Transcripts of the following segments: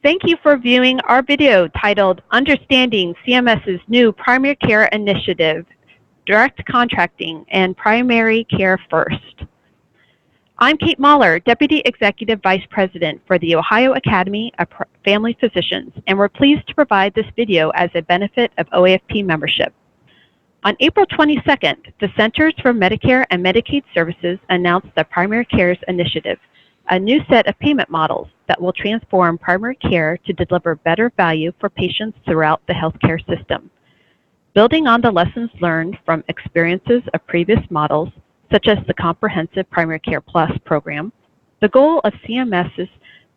Thank you for viewing our video titled Understanding CMS's New Primary Care Initiative, Direct Contracting and Primary Care First. I'm Kate Mahler, Deputy Executive Vice President for the Ohio Academy of Family Physicians, and we're pleased to provide this video as a benefit of OAFP membership. On April 22nd, the Centers for Medicare and Medicaid Services announced the Primary Cares Initiative, a new set of payment models that will transform primary care to deliver better value for patients throughout the healthcare system. Building on the lessons learned from experiences of previous models, such as the Comprehensive Primary Care Plus program, the goal of CMS's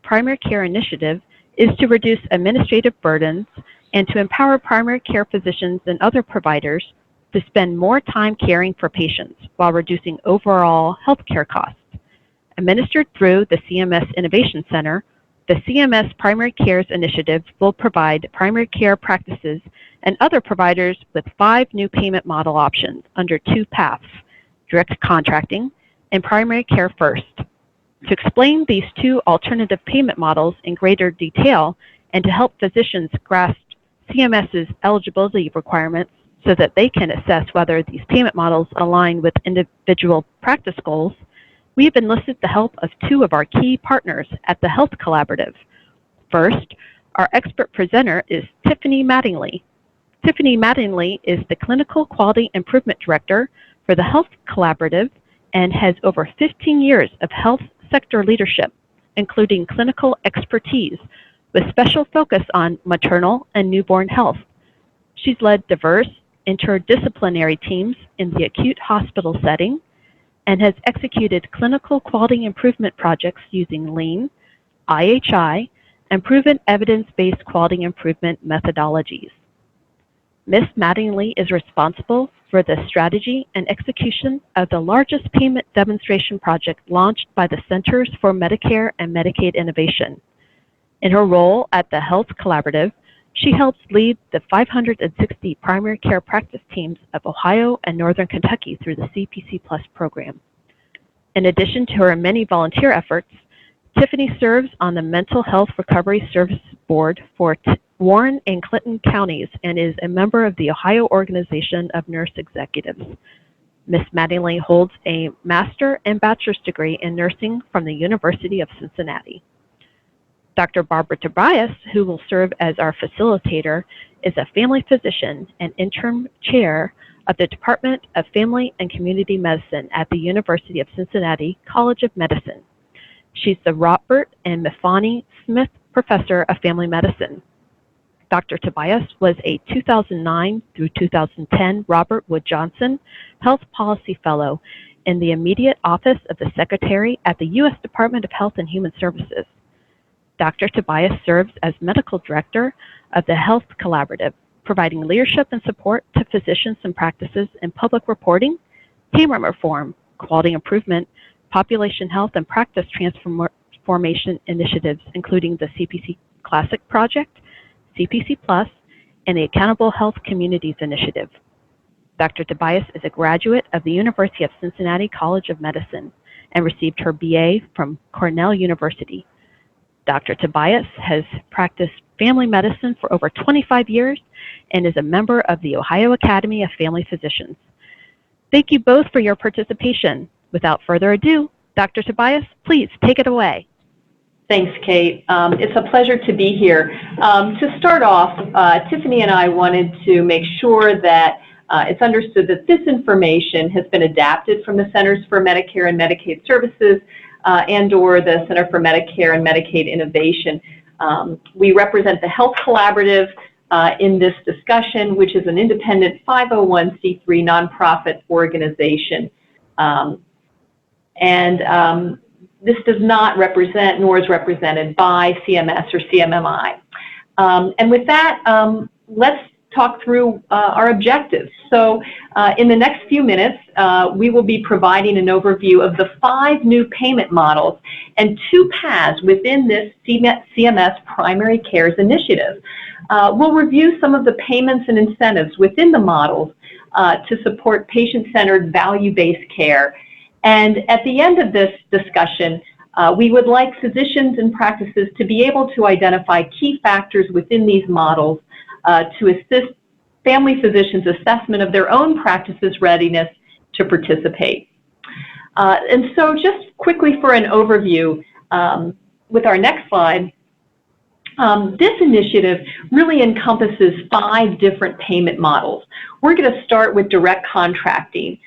Primary Care Initiative is to reduce administrative burdens and to empower primary care physicians and other providers to spend more time caring for patients while reducing overall healthcare costs. Administered through the CMS Innovation Center, the CMS Primary Cares Initiative will provide primary care practices and other providers with 5 new payment model options under 2 paths: direct contracting, and primary care first. To explain these 2 alternative payment models in greater detail and to help physicians grasp CMS's eligibility requirements so that they can assess whether these payment models align with individual practice goals, we have enlisted the help of 2 of our key partners at the Health Collaborative. First, our expert presenter is Tiffany Mattingly. Tiffany Mattingly is the Clinical Quality Improvement Director for the Health Collaborative and has over 15 years of health sector leadership, including clinical expertise with special focus on maternal and newborn health. She's led diverse interdisciplinary teams in the acute hospital setting and has executed clinical quality improvement projects using Lean, IHI, and proven evidence-based quality improvement methodologies. Ms. Mattingly is responsible for the strategy and execution of the largest payment demonstration project launched by the Centers for Medicare and Medicaid Innovation. In her role at the Health Collaborative, she helps lead the 560 primary care practice teams of Ohio and Northern Kentucky through the CPC Plus program. In addition to her many volunteer efforts, Tiffany serves on the Mental Health Recovery Services Board for Warren and Clinton counties and is a member of the Ohio Organization of Nurse Executives. Ms. Mattingly holds a master and bachelor's degree in nursing from the University of Cincinnati. Dr. Barbara Tobias, who will serve as our facilitator, is a family physician and interim chair of the Department of Family and Community Medicine at the University of Cincinnati College of Medicine. She's the Robert and Mifani Smith Professor of Family Medicine. Dr. Tobias was a 2009 through 2010 Robert Wood Johnson Health Policy Fellow in the immediate office of the Secretary at the U.S. Department of Health and Human Services. Dr. Tobias serves as Medical Director of the Health Collaborative, providing leadership and support to physicians and practices in public reporting, payment reform, quality improvement, population health, and practice transformation initiatives, including the CPC Classic Project, CPC Plus, and the Accountable Health Communities Initiative. Dr. Tobias is a graduate of the University of Cincinnati College of Medicine and received her BA from Cornell University. Dr. Tobias has practiced family medicine for over 25 years and is a member of the Ohio Academy of Family Physicians. Thank you both for your participation. Without further ado, Dr. Tobias, please take it away. Thanks, Kate. It's a pleasure to be here. To start off, Tiffany and I wanted to make sure that it's understood that this information has been adapted from the Centers for Medicare and Medicaid Services and/or the Center for Medicare and Medicaid Innovation. We represent the Health Collaborative in this discussion, which is an independent 501c3 nonprofit organization. This does not represent, nor is represented by CMS or CMMI. And with that, let's talk through our objectives. So in the next few minutes, we will be providing an overview of the 5 new payment models and 2 paths within this CMS Primary Cares Initiative. We'll review some of the payments and incentives within the models to support patient-centered value-based care. And at the end of this discussion, We would like physicians and practices to be able to identify key factors within these models to assist family physicians' assessment of their own practice's readiness to participate. And so just quickly for an overview, with our next slide, this initiative really encompasses 5 different payment models. We're going to start with direct contracting.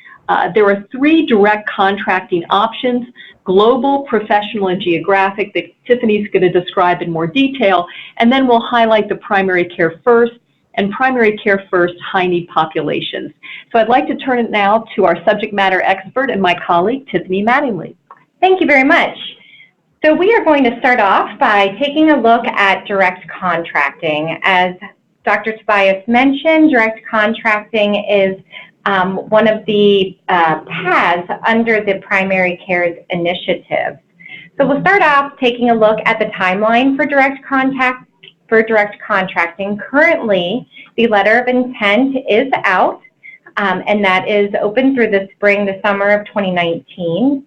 There are 3 direct contracting options: global, professional, and geographic, that Tiffany's going to describe in more detail, and then we'll highlight the primary care first and primary care first high-need populations. So I'd like to turn it now to our subject matter expert and my colleague, Tiffany Mattingly. Thank you very much. So we are going to start off by taking a look at direct contracting. As Dr. Tobias mentioned, direct contracting is one of the paths under the Primary Cares Initiative. So we'll start off taking a look at the timeline for direct contracting. Currently, the letter of intent is out, and that is open through the spring, the summer of 2019.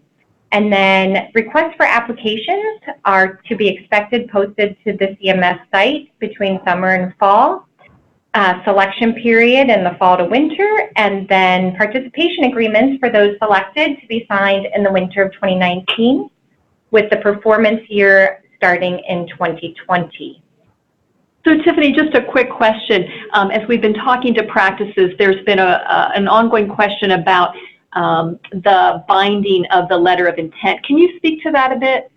And then requests for applications are to be expected posted to the CMS site between summer and fall. Selection period in the fall to winter, and then participation agreements for those selected to be signed in the winter of 2019, with the performance year starting in 2020. So Tiffany, just a quick question. As we've been talking to practices, there's been an ongoing question about the binding of the letter of intent. Can you speak to that a bit?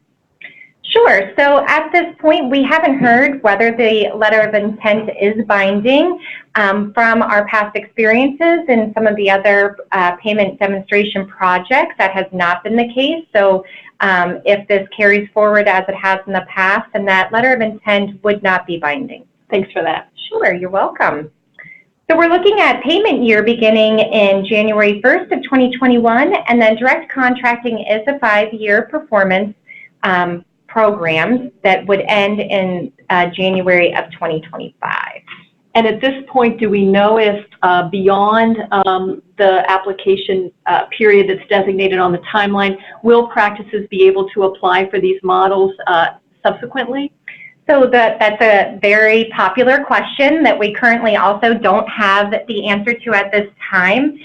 Sure. So at this point, we haven't heard whether the letter of intent is binding. From our past experiences in some of the other payment demonstration projects, that has not been the case. So if this carries forward as it has in the past, then that letter of intent would not be binding. Thanks for that. Sure, you're welcome. So we're looking at payment year beginning in January 1st of 2021, and then direct contracting is a 5-year performance program that would end in January of 2025. And at this point, do we know if beyond the application period that's designated on the timeline, will practices be able to apply for these models subsequently? So that's a very popular question that we currently also don't have the answer to at this time.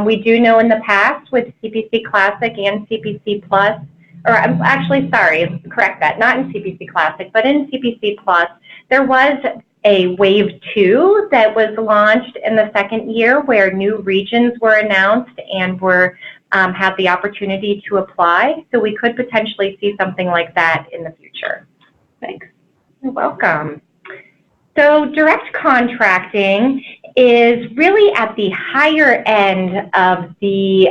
We do know in the past with CPC Classic and CPC Plus, or I'm actually sorry, correct that, not in CPC Classic, but in CPC Plus, there was a Wave 2 that was launched in the second year where new regions were announced and were have the opportunity to apply. So we could potentially see something like that in the future. Thanks. You're welcome. So direct contracting is really at the higher end of the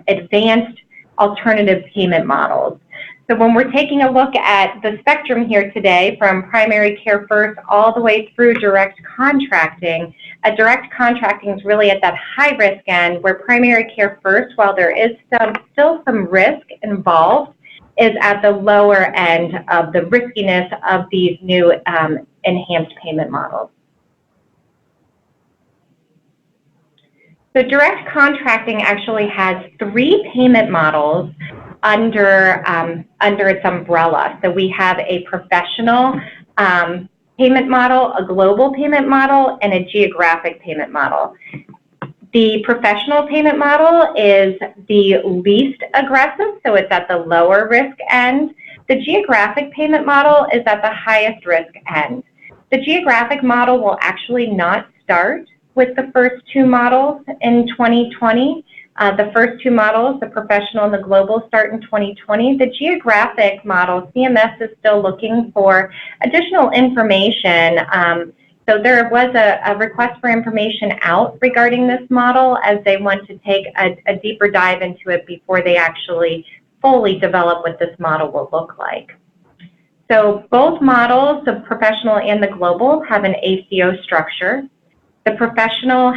advanced alternative payment models. So when we're taking a look at the spectrum here today from primary care first all the way through direct contracting, direct contracting is really at that high risk end where primary care first, while there is still some risk involved, is at the lower end of the riskiness of these new enhanced payment models. So direct contracting actually has 3 payment models under its umbrella. So we have a professional payment model, a global payment model, and a geographic payment model. The professional payment model is the least aggressive, so it's at the lower risk end. The geographic payment model is at the highest risk end. The geographic model will actually not start with the first 2 models in 2020. The first 2 models, the professional and the global, start in 2020. The geographic model, CMS is still looking for additional information. So there was a request for information out regarding this model as they want to take a deeper dive into it before they actually fully develop what this model will look like. So both models, the professional and the global, have an ACO structure. The professional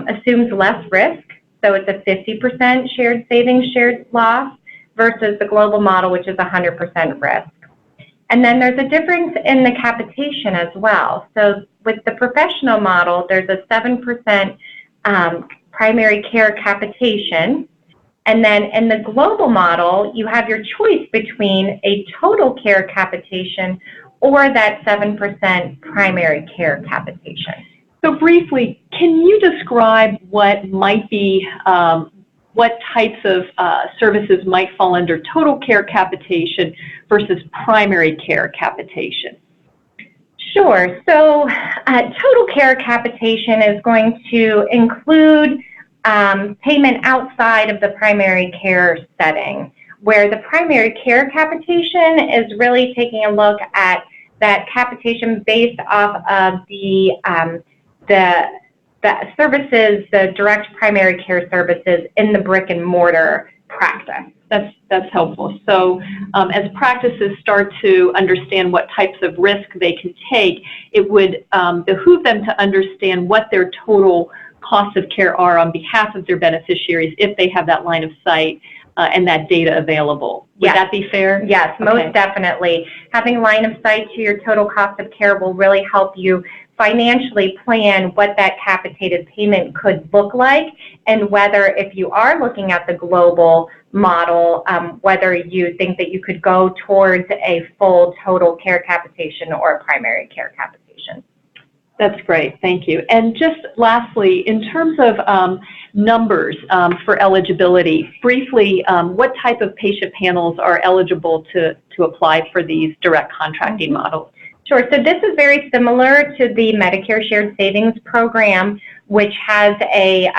assumes less risk, so it's a 50% shared savings, shared loss, versus the global model, which is 100% risk. And then there's a difference in the capitation as well. So with the professional model, there's a 7% primary care capitation, And then in the global model, you have your choice between a total care capitation or that 7% primary care capitation. So briefly, can you describe what might be, what types of services might fall under total care capitation versus primary care capitation? Sure. So total care capitation is going to include payment outside of the primary care setting, where the primary care capitation is really taking a look at that capitation based off of the services, the direct primary care services in the brick and mortar practice. That's helpful. So as practices start to understand what types of risk they can take, it would behoove them to understand what their total costs of care are on behalf of their beneficiaries if they have that line of sight and that data available. Would that be fair? Yes, most definitely. Having line of sight to your total cost of care will really help you financially plan what that capitated payment could look like, and whether, if you are looking at the global model, whether you think that you could go towards a full total care capitation or a primary care capitation. That's great, thank you. And just lastly, in terms of numbers for eligibility, briefly, what type of patient panels are eligible to apply for these direct contracting models? Sure, so this is very similar to the Medicare Shared Savings Program, which has a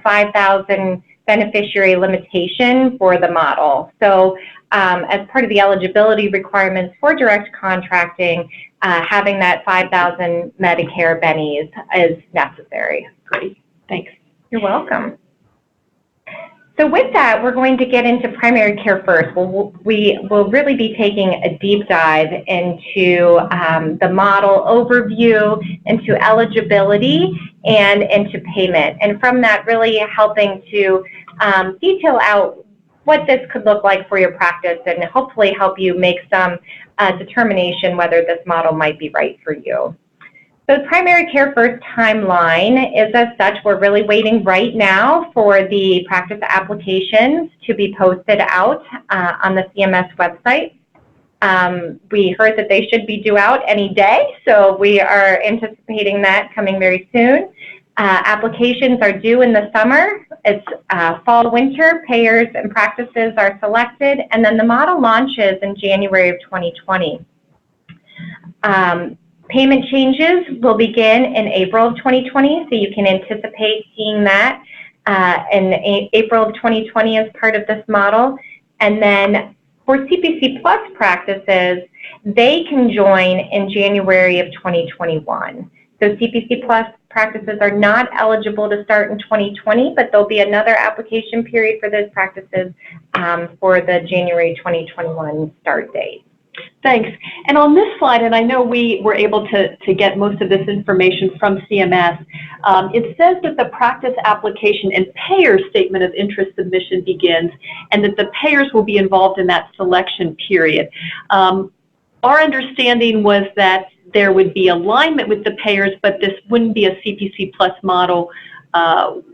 5,000 beneficiary limitation for the model. So as part of the eligibility requirements for direct contracting, having that 5,000 Medicare bennies is necessary. Great, thanks. You're welcome. So with that, we're going to get into primary care first. We will really be taking a deep dive into the model overview, into eligibility, and into payment. And from that, really helping to detail out what this could look like for your practice and hopefully help you make some determination whether this model might be right for you. So the Primary Care First timeline is as such, we're really waiting right now for the practice applications to be posted out on the CMS website. We heard that they should be due out any day, so we are anticipating that coming very soon. Applications are due in the summer. It's fall, winter, payers and practices are selected, and then the model launches in January of 2020. Payment changes will begin in April of 2020, so you can anticipate seeing that in April of 2020 as part of this model. And then for CPC Plus practices, they can join in January of 2021. So CPC Plus practices are not eligible to start in 2020, but there'll be another application period for those practices for the January 2021 start date. Thanks. And on this slide, and I know we were able to get most of this information from CMS, it says that the practice application and payer statement of interest submission begins, and that the payers will be involved in that selection period. Our understanding was that there would be alignment with the payers, but this wouldn't be a CPC Plus model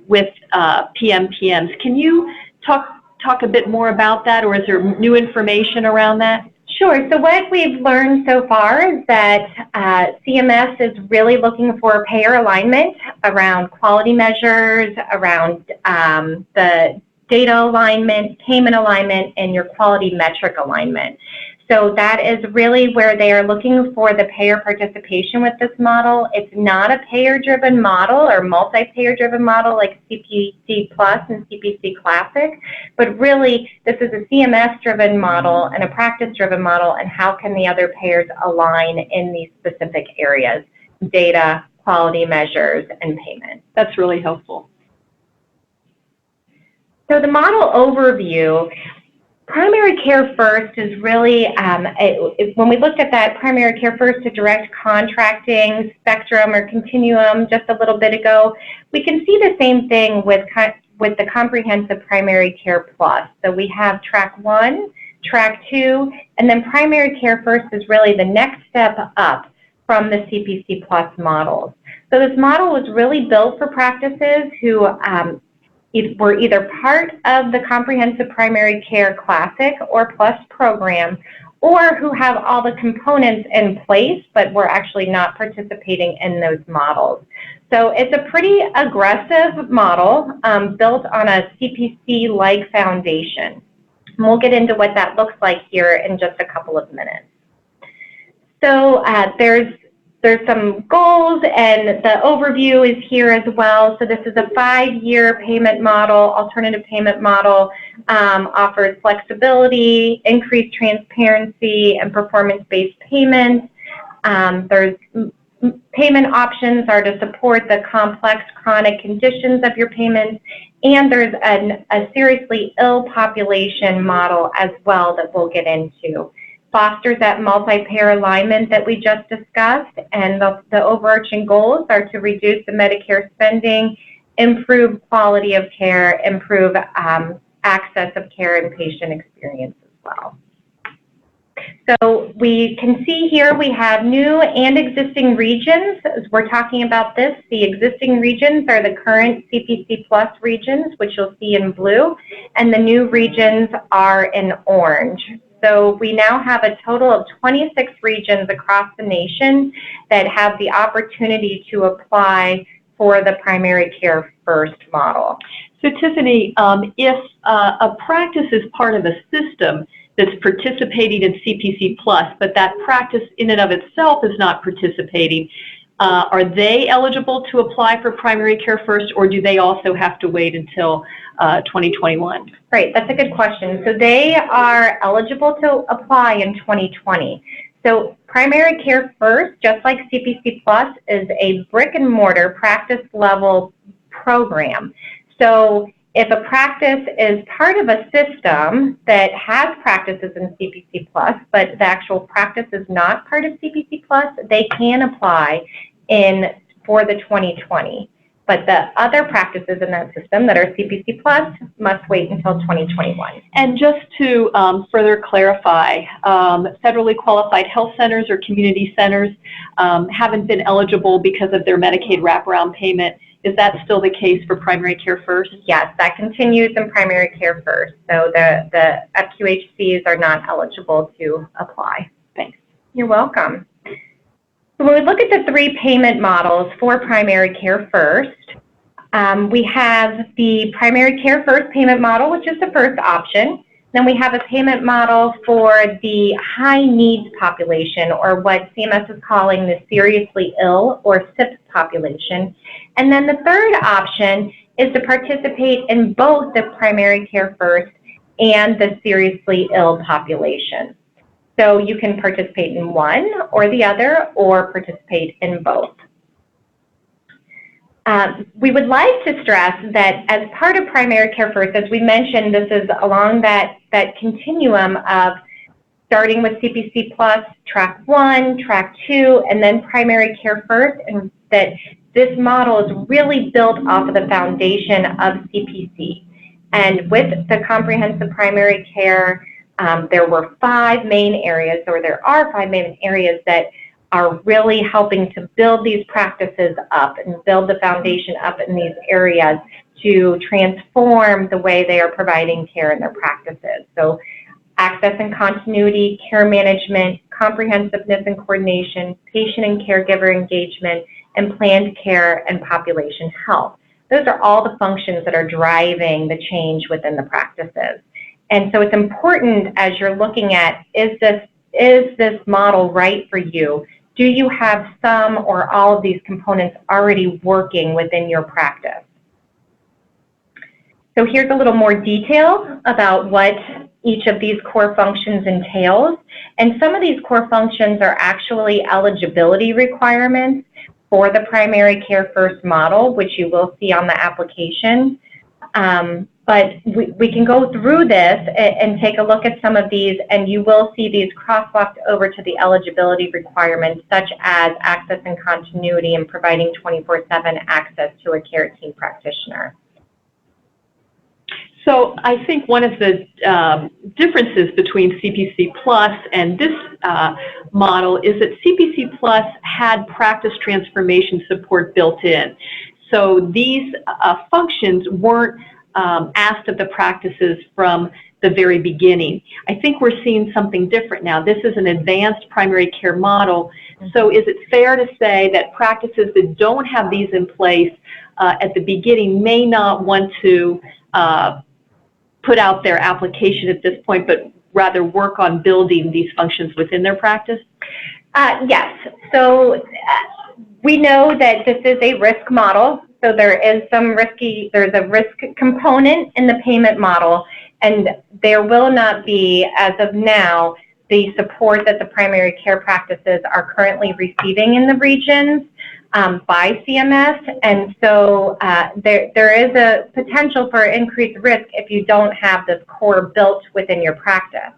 with PMPMs. Can you talk a bit more about that, or is there new information around that? Sure. So what we've learned so far is that CMS is really looking for payer alignment around quality measures, around the data alignment, payment alignment, and your quality metric alignment. So that is really where they are looking for the payer participation with this model. It's not a payer-driven model or multi-payer-driven model like CPC Plus and CPC Classic, but really this is a CMS-driven model and a practice-driven model, and how can the other payers align in these specific areas: data, quality measures, and payment. That's really helpful. So the model overview, Primary Care First is really, when we looked at that Primary Care First to direct contracting spectrum or continuum just a little bit ago, we can see the same thing with the Comprehensive Primary Care Plus. So we have Track 1, Track 2, and then Primary Care First is really the next step up from the CPC Plus models. So this model was really built for practices who were either part of the Comprehensive Primary Care Classic or Plus program, or who have all the components in place, but were actually not participating in those models. So it's a pretty aggressive model built on a CPC-like foundation. And we'll get into what that looks like here in just a couple of minutes. So there's some goals, and the overview is here as well. So this is a 5-year payment model, alternative payment model, offers flexibility, increased transparency, and performance-based payments. There's payment options are to support the complex chronic conditions of your payments, and there's a seriously ill population model as well that we'll get into. Fosters that multi-payer alignment that we just discussed, and the overarching goals are to reduce the Medicare spending, improve quality of care, improve access of care and patient experience as well. So we can see here we have new and existing regions. As we're talking about this, the existing regions are the current CPC Plus regions, which you'll see in blue, and the new regions are in orange. So we now have a total of 26 regions across the nation that have the opportunity to apply for the Primary Care First model. So Tiffany, if a practice is part of a system that's participating in CPC Plus, but that practice in and of itself is not participating, are they eligible to apply for Primary Care First, or do they also have to wait until 2021? Right, that's a good question. So they are eligible to apply in 2020. So Primary Care First, just like CPC Plus, is a brick and mortar practice level program. So if a practice is part of a system that has practices in CPC Plus, but the actual practice is not part of CPC Plus, they can apply for the 2020. But the other practices in that system that are CPC Plus must wait until 2021. And just to further clarify, federally qualified health centers or community centers haven't been eligible because of their Medicaid wraparound payment. Is that still the case for Primary Care First? Yes, that continues in Primary Care First. So the FQHCs are not eligible to apply. Thanks. You're welcome. So when we look at the 3 payment models for Primary Care First, we have the Primary Care First payment model, which is the first option. Then we have a payment model for the high needs population, or what CMS is calling the seriously ill, or SIP population. And then the third option is to participate in both the Primary Care First and the seriously ill population. So you can participate in one or the other, or participate in both. We would like to stress that as part of Primary Care First, as we mentioned, this is along that continuum of starting with CPC Plus, Track 1, Track 2, and then Primary Care First, and that this model is really built off of the foundation of CPC. And with the comprehensive primary care, there were 5 main areas, or there are 5 main areas that are really helping to build these practices up and build the foundation up in these areas to transform the way they are providing care in their practices. So access and continuity, care management, comprehensiveness and coordination, patient and caregiver engagement, and planned care and population health. Those are all the functions that are driving the change within the practices. And so it's important as you're looking at, is this model right for you? Do you have some or all of these components already working within your practice? So here's a little more detail about what each of these core functions entails. And some of these core functions are actually eligibility requirements for the Primary Care First model, which you will see on the application. But we can go through this and take a look at some of these, and you will see these crosswalked over to the eligibility requirements, such as access and continuity and providing 24/7 access to a care team practitioner. So I think one of the differences between CPC Plus and this model is that CPC Plus had practice transformation support built in. So these functions weren't asked of the practices from the very beginning. I think we're seeing something different now. This is an advanced primary care model. So is it fair to say that practices that don't have these in place at the beginning may not want to put out their application at this point, but rather work on building these functions within their practice? Yes. So we know that this is a risk model. So there's a risk component in the payment model, and there will not be, as of now, the support that the primary care practices are currently receiving in the regions by CMS. And so there is a potential for increased risk if you don't have this core built within your practice.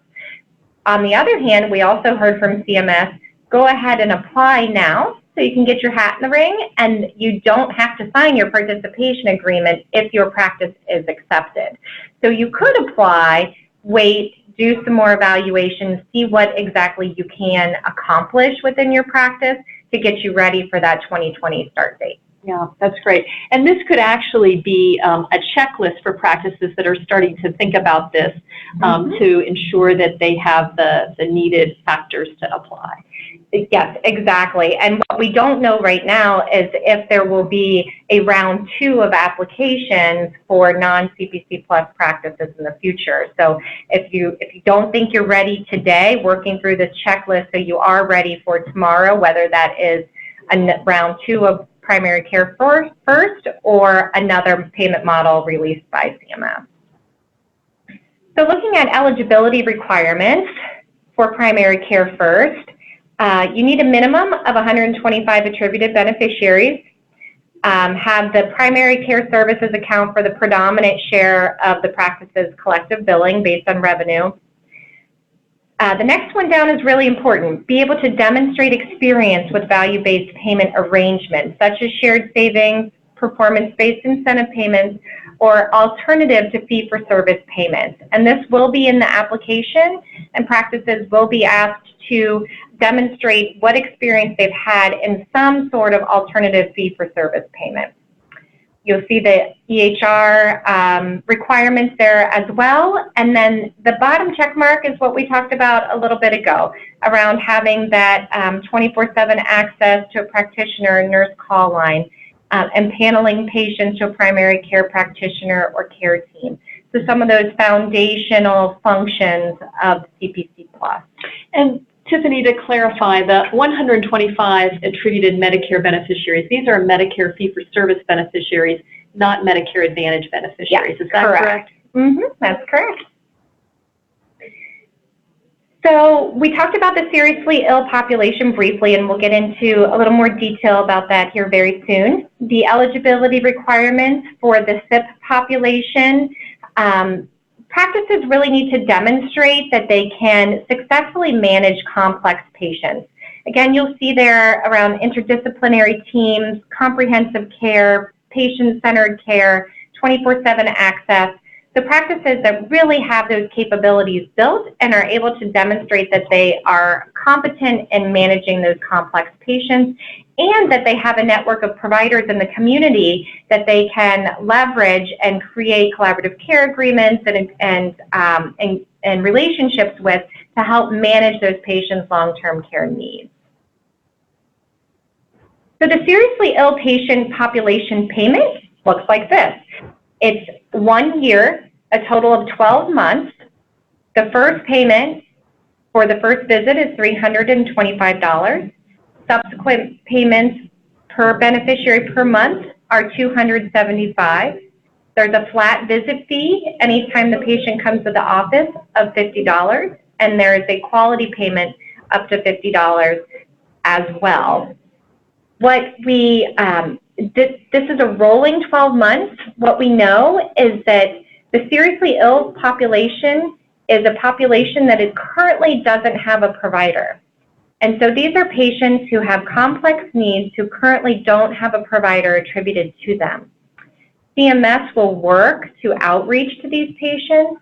On the other hand, we also heard from CMS, go ahead and apply now so you can get your hat in the ring, and you don't have to sign your participation agreement if your practice is accepted. So you could apply, wait, do some more evaluations, see what exactly you can accomplish within your practice to get you ready for that 2020 start date. Yeah, that's great. And this could actually be a checklist for practices that are starting to think about this to ensure that they have the needed factors to apply. Yes, exactly. And what we don't know right now is if there will be a round 2 of applications for non-CPC Plus practices in the future. So if you don't think you're ready today, working through this checklist so you are ready for tomorrow, whether that is a round 2 of primary care first or another payment model released by CMS. So looking at eligibility requirements for primary care first, you need a minimum of 125 attributed beneficiaries, have the primary care services account for the predominant share of the practice's collective billing based on revenue. The next one down is really important. Be able to demonstrate experience with value-based payment arrangements, such as shared savings, performance-based incentive payments, or alternative to fee-for-service payments. And this will be in the application, and practices will be asked to demonstrate what experience they've had in some sort of alternative fee-for-service payment. You'll see the EHR requirements there as well. And then the bottom check mark is what we talked about a little bit ago, around having that 24/7 access to a practitioner or nurse call line, and paneling patients to a primary care practitioner or care team. So some of those foundational functions of CPC Plus. And Tiffany, to clarify, the 125 attributed Medicare beneficiaries, these are Medicare fee-for-service beneficiaries, not Medicare Advantage beneficiaries. Yes, is that correct? That's correct. So we talked about the seriously ill population briefly, and we'll get into a little more detail about that here very soon. The eligibility requirements for the SIP population, practices really need to demonstrate that they can successfully manage complex patients. Again, you'll see there around interdisciplinary teams, comprehensive care, patient-centered care, 24/7 access. So practices that really have those capabilities built and are able to demonstrate that they are competent in managing those complex patients, and that they have a network of providers in the community that they can leverage and create collaborative care agreements and relationships with to help manage those patients' long-term care needs. So the seriously ill patient population payment looks like this. It's 1 year, a total of 12 months. The first payment for the first visit is $325. Subsequent payments per beneficiary per month are $275. There's a flat visit fee anytime the patient comes to the office of $50, and there is a quality payment up to $50 as well. What we this is a rolling 12 months. What we know is that the seriously ill population is a population that currently doesn't have a provider. And so these are patients who have complex needs who currently don't have a provider attributed to them. CMS will work to outreach to these patients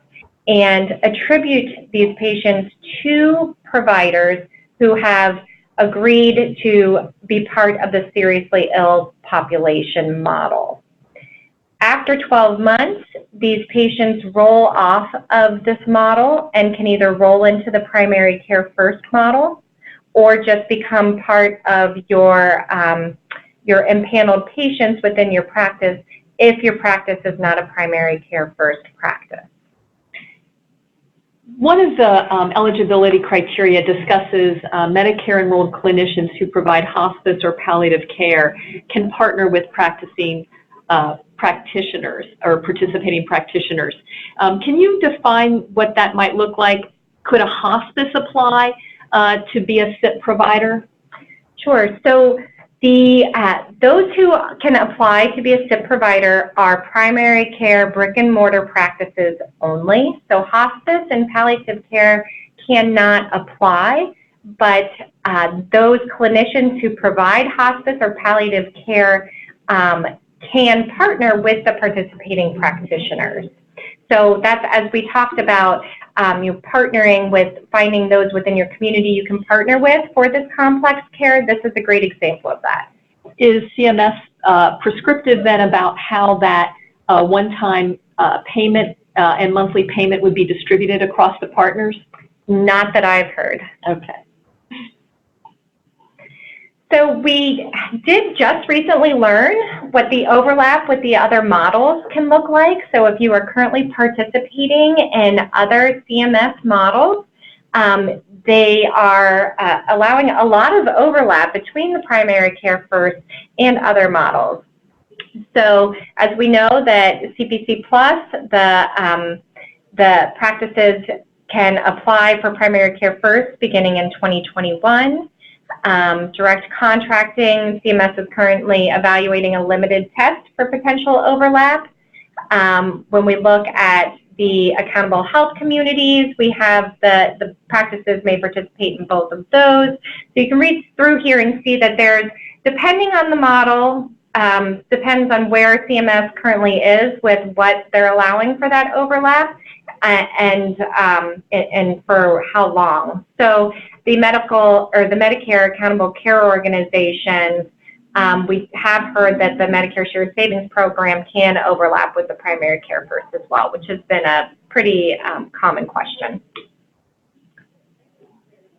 and attribute these patients to providers who have agreed to be part of the seriously ill population model. After 12 months, these patients roll off of this model and can either roll into the primary care first model or just become part of your empaneled patients within your practice if your practice is not a primary care first practice. One of the eligibility criteria discusses Medicare enrolled clinicians who provide hospice or palliative care can partner with practicing practitioners or participating practitioners. Can you define what that might look like? Could a hospice apply to be a SIP provider? Sure. So those who can apply to be a SIP provider are primary care brick and mortar practices only. So hospice and palliative care cannot apply, but those clinicians who provide hospice or palliative care can partner with the participating practitioners. So that's, as we talked about, you're partnering with finding those within your community you can partner with for this complex care. This is a great example of that. Is CMS prescriptive then about how that one-time payment and monthly payment would be distributed across the partners? Not that I've heard. Okay. So we did just recently learn what the overlap with the other models can look like. So if you are currently participating in other CMS models, they are allowing a lot of overlap between the primary care first and other models. So as we know that CPC Plus, the practices can apply for primary care first beginning in 2021. Direct contracting, CMS is currently evaluating a limited test for potential overlap. When we look at the accountable health communities, we have the practices may participate in both of those. So you can read through here and see that there's, depending on the model, depends on where CMS currently is with what they're allowing for that overlap and for how long. So the medical or the Medicare Accountable Care Organizations, we have heard that the Medicare Shared Savings Program can overlap with the primary care first as well, which has been a pretty common question.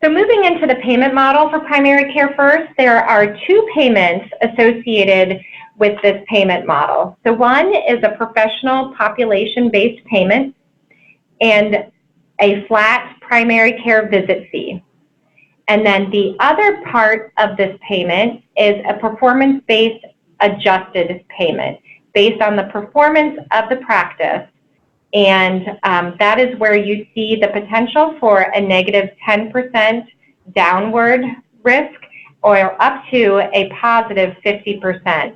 So moving into the payment model for primary care first, there are two payments associated with this payment model. So one is a professional population-based payment and a flat primary care visit fee. And then the other part of this payment is a performance-based adjusted payment based on the performance of the practice. And that is where you see the potential for a negative 10% downward risk or up to a positive 50%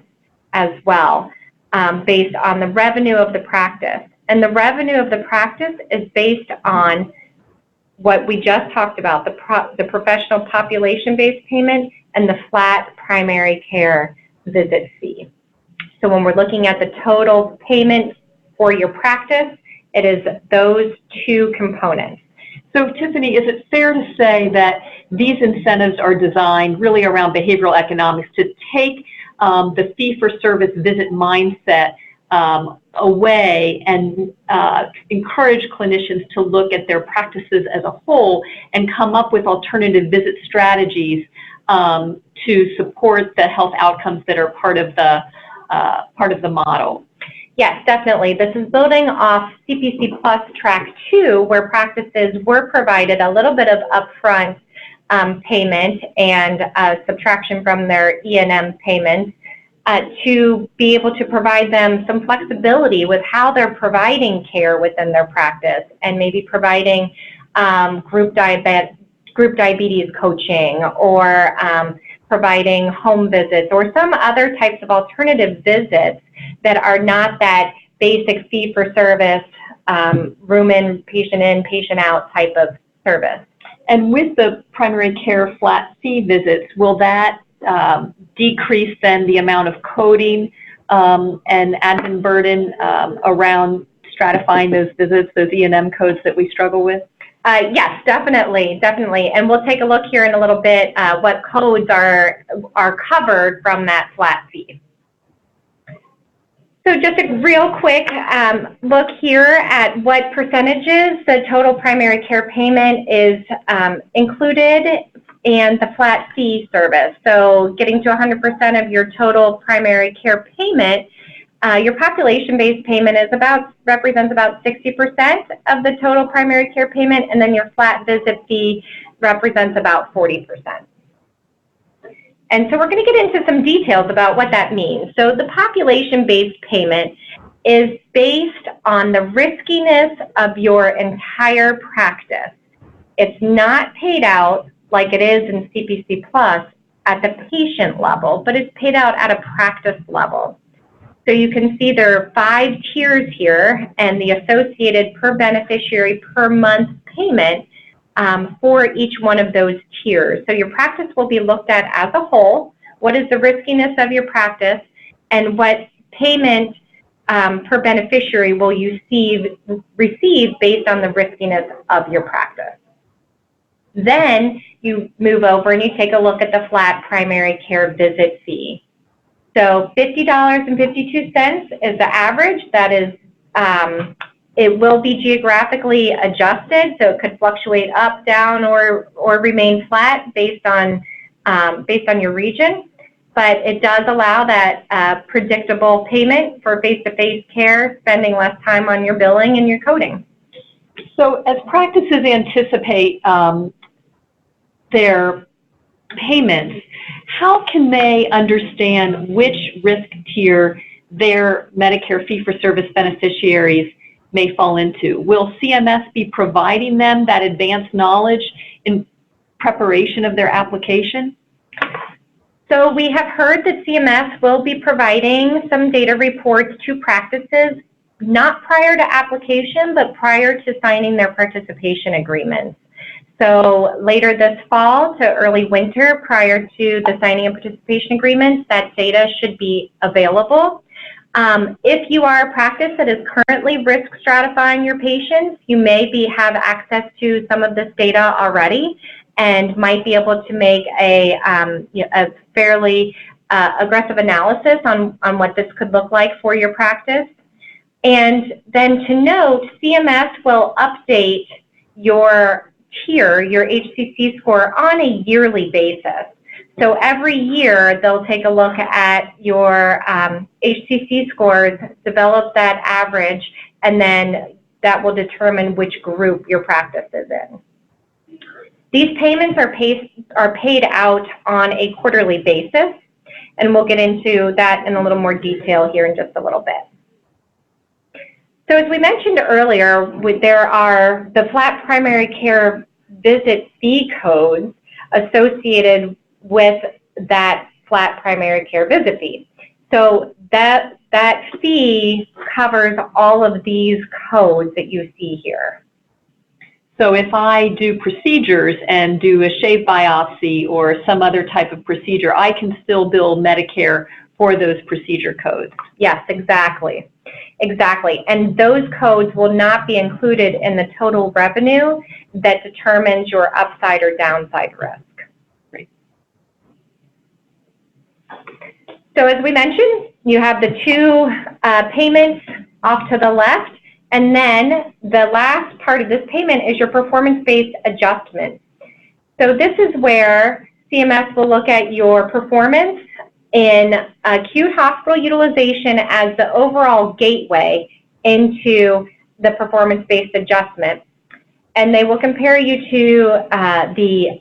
as well, based on the revenue of the practice. And the revenue of the practice is based on what we just talked about, the professional population-based payment and the flat primary care visit fee. So when we're looking at the total payment for your practice, it is those two components. So Tiffany, is it fair to say that these incentives are designed really around behavioral economics to take the fee-for-service visit mindset away and encourage clinicians to look at their practices as a whole and come up with alternative visit strategies to support the health outcomes that are part of the model? Yes, definitely. This is building off CPC Plus Track 2, where practices were provided a little bit of upfront payment and subtraction from their E&M payments to be able to provide them some flexibility with how they're providing care within their practice and maybe providing group diabetes coaching or providing home visits or some other types of alternative visits that are not that basic fee-for-service, room in, patient out type of service. And with the primary care flat fee visits, will that decrease then the amount of coding and admin burden around stratifying those visits, those E&M codes that we struggle with? Yes, definitely. And we'll take a look here in a little bit what codes are covered from that flat fee. So just a real quick look here at what percentages the total primary care payment is included and the flat fee service. So getting to 100% of your total primary care payment, your population-based payment represents about 60% of the total primary care payment, and then your flat visit fee represents about 40%. And so we're going to get into some details about what that means. So the population-based payment is based on the riskiness of your entire practice. It's not paid out like it is in CPC Plus at the patient level, but it's paid out at a practice level. So you can see there are 5 tiers here and the associated per beneficiary per month payment for each one of those tiers. So your practice will be looked at as a whole. What is the riskiness of your practice, and what payment per beneficiary will you receive based on the riskiness of your practice? Then you move over and you take a look at the flat primary care visit fee. So $50.52 is the average. That is, it will be geographically adjusted, so it could fluctuate up, down, or remain flat based on your region. But it does allow that predictable payment for face-to-face care, spending less time on your billing and your coding. So as practices anticipate their payments, how can they understand which risk tier their Medicare fee-for-service beneficiaries may fall into? Will CMS be providing them that advanced knowledge in preparation of their application? So we have heard that CMS will be providing some data reports to practices, not prior to application, but prior to signing their participation agreements. So later this fall to early winter, prior to the signing of participation agreements, that data should be available. If you are a practice that is currently risk stratifying your patients, you may have access to some of this data already and might be able to make a fairly aggressive analysis on what this could look like for your practice. And then to note, CMS will update your tier, your HCC score, on a yearly basis. So every year they'll take a look at your HCC scores, develop that average, and then that will determine which group your practice is in. These payments are paid out on a quarterly basis, and we'll get into that in a little more detail here in just a little bit. So as we mentioned earlier, there are the flat primary care visit fee codes associated with that flat primary care visit fee. So that fee covers all of these codes that you see here. So if I do procedures and do a shave biopsy or some other type of procedure, I can still bill Medicare for those procedure codes. Yes, exactly. Exactly. And those codes will not be included in the total revenue that determines your upside or downside risk. Great. So as we mentioned, you have the 2 payments off to the left, and then the last part of this payment is your performance-based adjustment. So this is where CMS will look at your performance in acute hospital utilization as the overall gateway into the performance-based adjustment. And they will compare you to a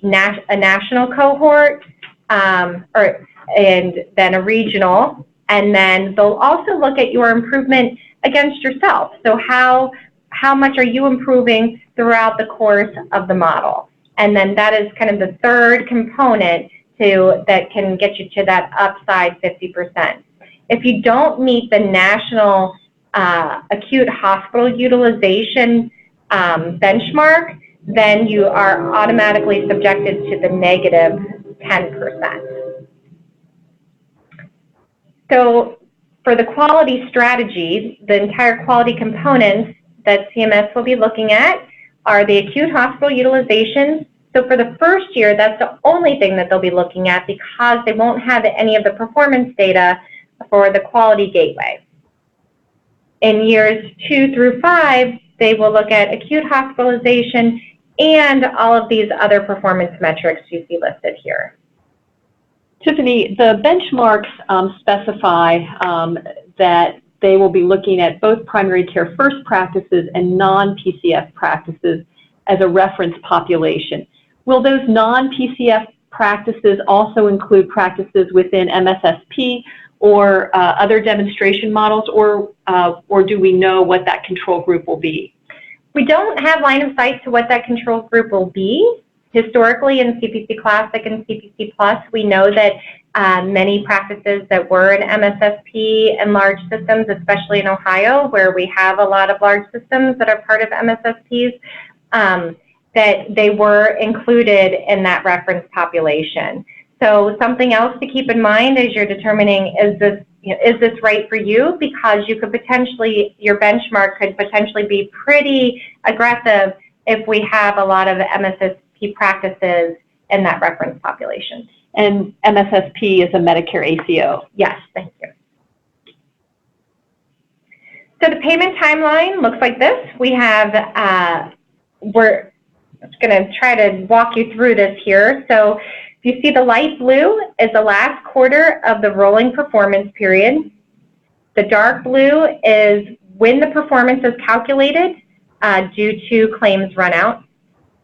national cohort and then a regional. And then they'll also look at your improvement against yourself. So how much are you improving throughout the course of the model? And then that is kind of the third component that can get you to that upside 50%. If you don't meet the national acute hospital utilization benchmark, then you are automatically subjected to the negative 10%. So for the quality strategy, the entire quality components that CMS will be looking at are the acute hospital utilization. So for the first year, that's the only thing that they'll be looking at because they won't have any of the performance data for the quality gateway. In years 2 through 5, they will look at acute hospitalization and all of these other performance metrics you see listed here. Tiffany, the benchmarks specify that they will be looking at both primary care first practices and non-PCF practices as a reference population. Will those non-PCF practices also include practices within MSSP or other demonstration models, or do we know what that control group will be? We don't have line of sight to what that control group will be. Historically, in CPC Classic and CPC Plus, we know that many practices that were in MSSP and large systems, especially in Ohio, where we have a lot of large systems that are part of MSSPs, that they were included in that reference population. So something else to keep in mind as you're determining, is this right for you? Because you could potentially, your benchmark could potentially be pretty aggressive if we have a lot of MSSP practices in that reference population. And MSSP is a Medicare ACO. Yes, thank you. So the payment timeline looks like this. We have, we're going to try to walk you through this here. So if you see the light blue is the last quarter of the rolling performance period. The dark blue is when the performance is calculated due to claims run out.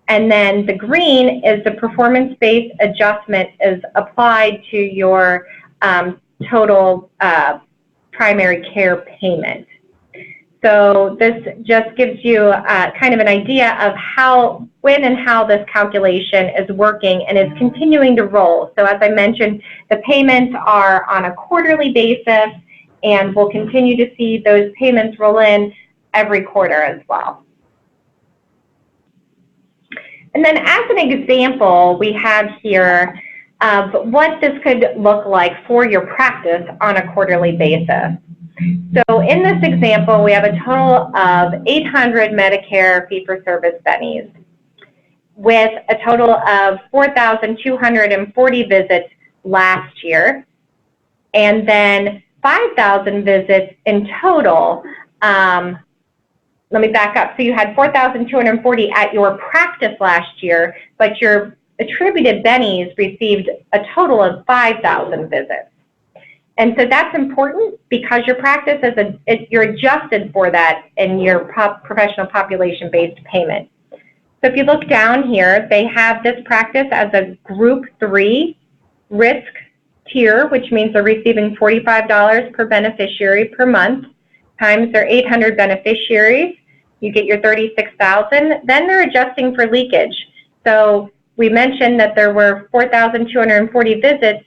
And then the green is the performance-based adjustment is applied to your total primary care payment. So this just gives you kind of an idea of how, when and how this calculation is working and is continuing to roll. So as I mentioned, the payments are on a quarterly basis, and we'll continue to see those payments roll in every quarter as well. And then as an example, we have here what this could look like for your practice on a quarterly basis. So in this example, we have a total of 800 Medicare fee-for-service bennies with a total of 4,240 visits last year, and then 5,000 visits in total. Let me back up. So you had 4,240 at your practice last year, but your attributed bennies received a total of 5,000 visits. And so that's important because your practice you're adjusted for that in your professional population-based payment. So if you look down here, they have this practice as a Group 3 risk tier, which means they're receiving $45 per beneficiary per month, times their 800 beneficiaries. You get your $36,000. Then they're adjusting for leakage. So we mentioned that there were 4,240 visits,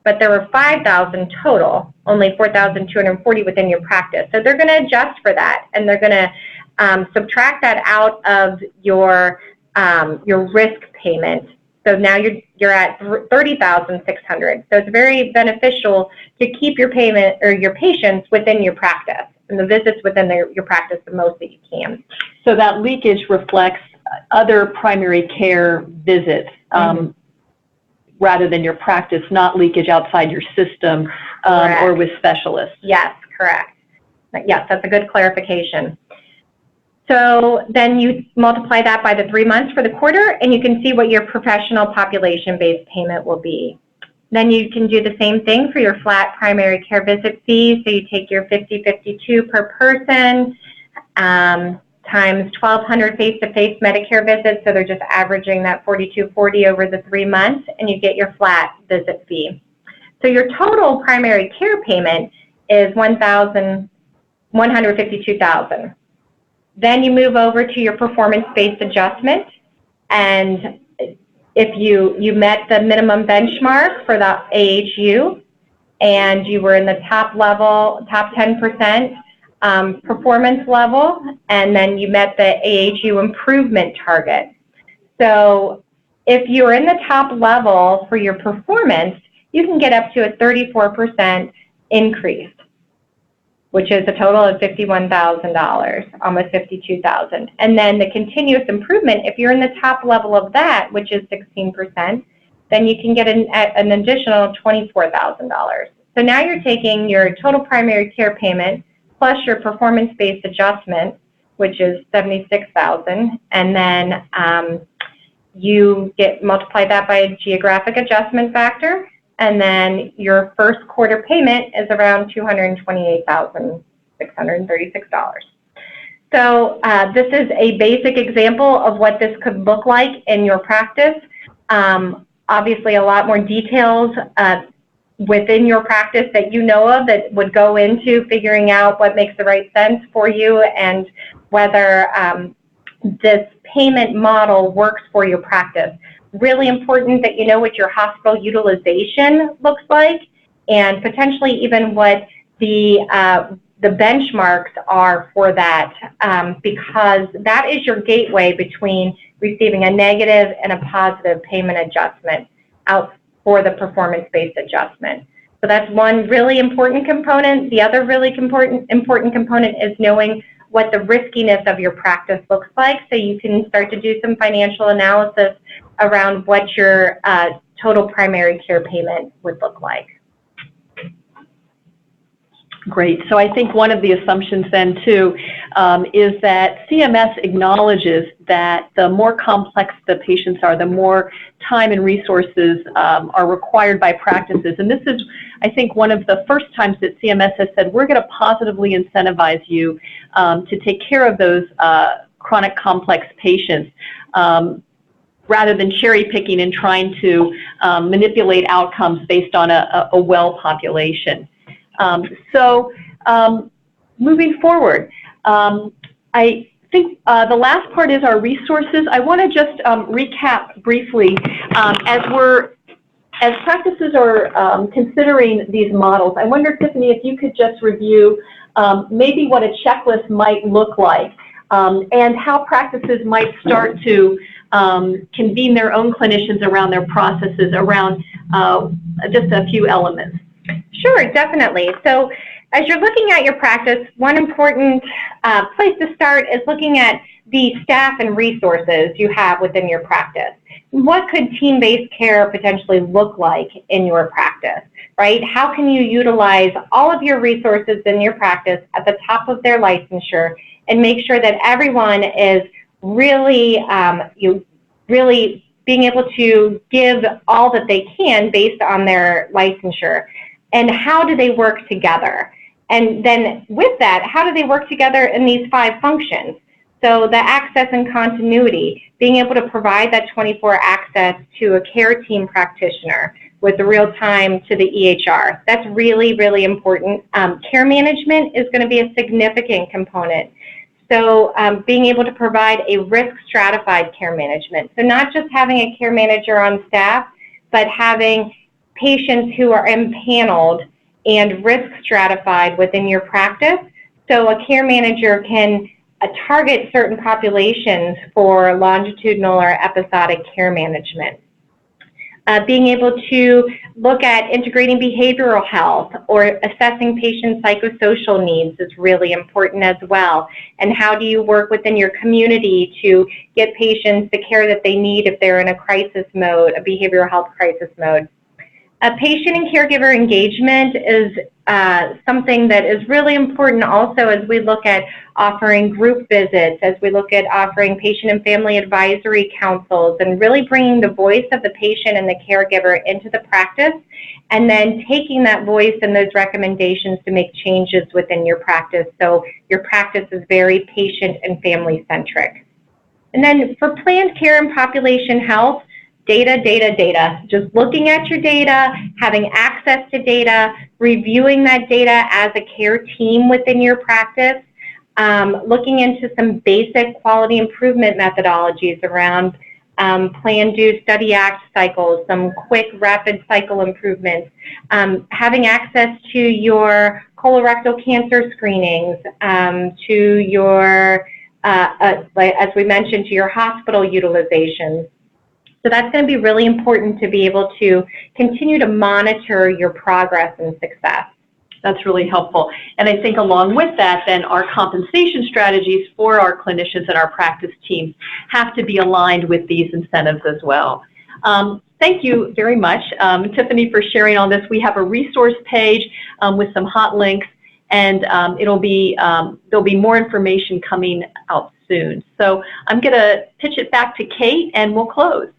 but there were 5,000 total, only 4,240 within your practice. So they're going to adjust for that, and they're going to subtract that out of your risk payment. So now you're at 30,600. So it's very beneficial to keep your payment or your patients within your practice and the visits within your practice the most that you can. So that leakage reflects other primary care visits. Rather than your practice, not leakage outside your system or with specialists. Yes, correct. Yes, that's a good clarification. So then you multiply that by the 3 months for the quarter, and you can see what your professional population-based payment will be. Then you can do the same thing for your flat primary care visit fee. So you take your $50.52 per person, times 1,200 face-to-face Medicare visits, so they're just averaging that $42.40 over the 3 months, and you get your flat visit fee. So your total primary care payment is $152,000. Then you move over to your performance-based adjustment, and if you met the minimum benchmark for the AHU, and you were in the top level, top 10%, performance level, and then you met the AHU improvement target. So if you're in the top level for your performance, you can get up to a 34% increase, which is a total of $51,000, almost $52,000. And then the continuous improvement, if you're in the top level of that, which is 16%, then you can get an additional $24,000. So now you're taking your total primary care payment plus your performance-based adjustment, which is $76,000, and then you multiply that by a geographic adjustment factor, and then your first quarter payment is around $228,636. So this is a basic example of what this could look like in your practice. Obviously, a lot more details within your practice that you know of that would go into figuring out what makes the right sense for you and whether this payment model works for your practice. Really important that you know what your hospital utilization looks like and potentially even what the benchmarks are for that, because that is your gateway between receiving a negative and a positive payment adjustment out for the performance-based adjustment. So that's one really important component. The other really important component is knowing what the riskiness of your practice looks like, so you can start to do some financial analysis around what your total primary care payment would look like. Great. So I think one of the assumptions then, too, is that CMS acknowledges that the more complex the patients are, the more time and resources are required by practices. And this is, I think, one of the first times that CMS has said, we're going to positively incentivize you to take care of those chronic complex patients, rather than cherry picking and trying to manipulate outcomes based on a well population. Moving forward, I think the last part is our resources. I want to just recap briefly as practices are considering these models. I wonder, Tiffany, if you could just review maybe what a checklist might look like and how practices might start to convene their own clinicians around their processes around just a few elements. Sure, definitely. So as you're looking at your practice, one important place to start is looking at the staff and resources you have within your practice. What could team-based care potentially look like in your practice, right? How can you utilize all of your resources in your practice at the top of their licensure and make sure that everyone is really, really being able to give all that they can based on their licensure? And how do they work together? And then with that, how do they work together in these 5 functions? So the access and continuity, being able to provide that 24 access to a care team practitioner with the real time to the EHR. That's really, really important. Care management is going to be a significant component. So being able to provide a risk stratified care management. So not just having a care manager on staff, but having patients who are impaneled and risk stratified within your practice. So a care manager can target certain populations for longitudinal or episodic care management. Being able to look at integrating behavioral health or assessing patient psychosocial needs is really important as well. And how do you work within your community to get patients the care that they need if they're in a crisis mode, a behavioral health crisis mode. Patient and caregiver engagement is something that is really important also as we look at offering group visits, as we look at offering patient and family advisory councils, and really bringing the voice of the patient and the caregiver into the practice, and then taking that voice and those recommendations to make changes within your practice so your practice is very patient and family centric. And then for planned care and population health, data, data, data. Just looking at your data, having access to data, reviewing that data as a care team within your practice, looking into some basic quality improvement methodologies around plan, do, study, act cycles, some quick, rapid cycle improvements, having access to your colorectal cancer screenings, to your, as we mentioned, to your hospital utilizations. So that's going to be really important to be able to continue to monitor your progress and success. That's really helpful. And I think along with that, then, our compensation strategies for our clinicians and our practice teams have to be aligned with these incentives as well. Thank you very much, Tiffany, for sharing all this. We have a resource page with some hot links, and there'll be more information coming out soon. So I'm going to pitch it back to Kate, and we'll close.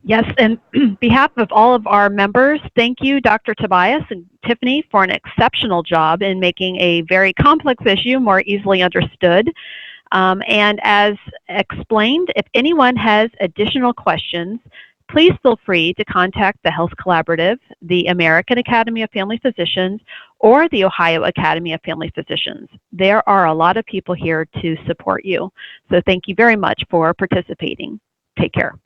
Yes, and on behalf of all of our members, thank you, Dr. Tobias and Tiffany, for an exceptional job in making a very complex issue more easily understood. And as explained, if anyone has additional questions, please feel free to contact the Health Collaborative, the American Academy of Family Physicians, or the Ohio Academy of Family Physicians. There are a lot of people here to support you. So thank you very much for participating. Take care.